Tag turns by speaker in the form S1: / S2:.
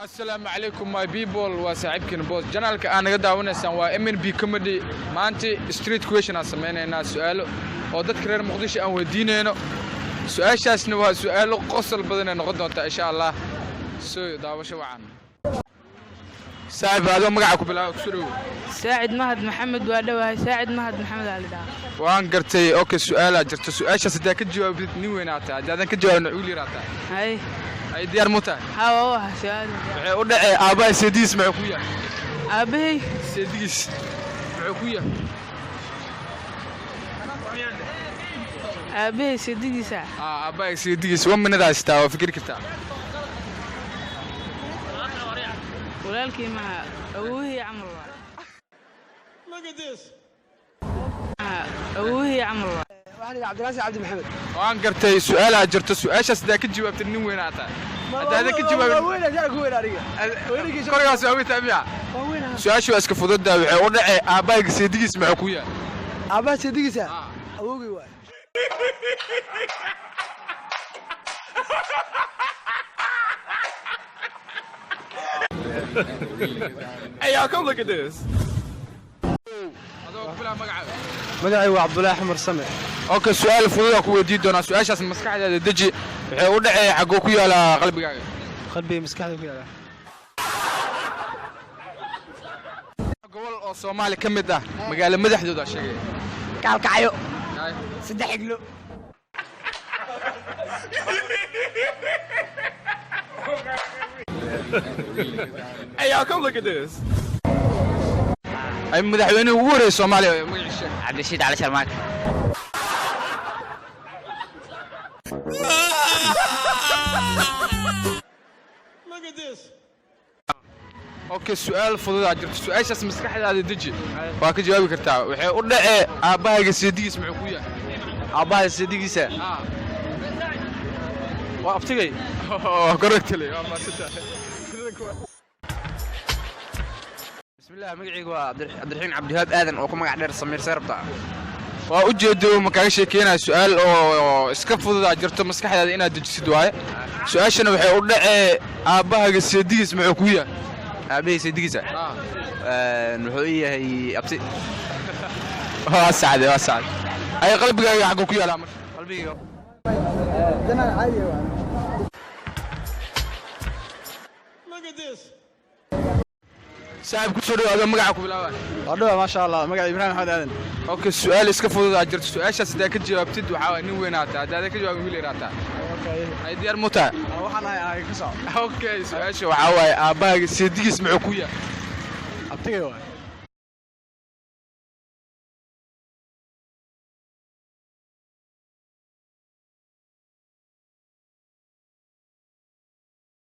S1: السلام عليكم ماي بيبول وصاحبكن بوس جنالك أنا قد داونيسان waa MNB comedy maanta street question aan sameeynaa su'aalo oo dadka reer Muqdisho aan weydiinayno su'aashaasna waa su'aalo qosol badan noqon doonta insha Allah soo daawasho wacan saaxiib aad magaca ku bilaw ku soo
S2: ساعد مهد محمد وادوها ساعد مهد محمد علي دا
S1: waan gartay okay su'aala jirto su'aashaas hadaa ka jawaabtid nin weynaata hadaan ka jawaabno uuli raata
S2: هاي
S1: ay diyaar mu tahay
S2: ها والله سؤال
S1: waxay u dhacay aabay seediis ma ku yahay
S2: أبي
S1: seediis ma ku yahay
S2: أبي سيدي ساعة
S1: aabay seediis waa minadaas taa oo fikir kartaa
S2: ولالكي مع أبوه عمر الله
S3: Look at this.
S2: أبوه عمر الله
S4: واحد عبد الرازق عبد محمد
S1: waan gartay su'aalaha jirto su'aashaas hadaa ka jawaabtid nin weynaata hadaa ka jawaabin
S4: وين أجاك وين أريجا وين
S1: korigaas waa taamiya
S4: وين
S1: su'aashu iska fududaa waxay u dhacay aabayga seedigiis ma ku yahay
S4: أبا سيدي ساعة أبوي واحد
S3: Hey, y'all, come look at this.
S4: مقعي وعبد الله أحمر سمع
S1: okay su'aal fudud ku weydiin doona su'aashaas maskaxdaada daji waxay u dhacay xagoo ku yaala qalbigaaga
S4: قلبي مسكحة وكذا
S1: gobol oo Soomaali ka mid ah magaalo madaxdooda sheegay
S4: قال كعيو سد حقله
S3: Hey, y'all, come look at this.
S1: ay madaxweynuhu ugu horeeyay Soomaaliya magaciisa
S2: عبد الرشيد علي شرماك
S3: Look at this.
S1: okay su'aal fudud aad jirto su'aashaas maskaxdaada daji waa ka jawaabi kartaa waxay u dhacay aabayga seedigiis ma ku yahay
S4: أبا سيدي ساعة
S1: وابتغي correct لي ما
S4: بسم الله مقعي عبد الرحيم عبد الوهاب آذن أو كم قاعد سمير سيربطة
S1: waa u jeedo ma kaaga sheekeynaa su'aal oo iska fudud aad jirto maskaxdaada inaad dejisid waaye su'aashana waxay u dhacay aabahaga seedigiis ma ku yahay
S4: أبي سيدي ساعة نحوية هي أبتي
S1: waa sacad ay qalbigaaga xagoo ku yaala marka
S4: قلبي
S3: Look at this.
S1: saaxiib ku soo dhawaado magaca ku bilaabay
S4: أردوها ما شاء الله مقعي إبراهيم محمد آذن
S1: okay su'aal iska fudud aad jirto su'aashaas hadaa ka jawaabtid waxaa waa nin weynaata hadaa ka jawaabin wiil yaraata ay diyaar mu tahay
S4: وحنا هاي كسر
S1: okay su'aasha waxaa waaye aabahaga seedigiis ma ku yahay
S4: أبتي واحد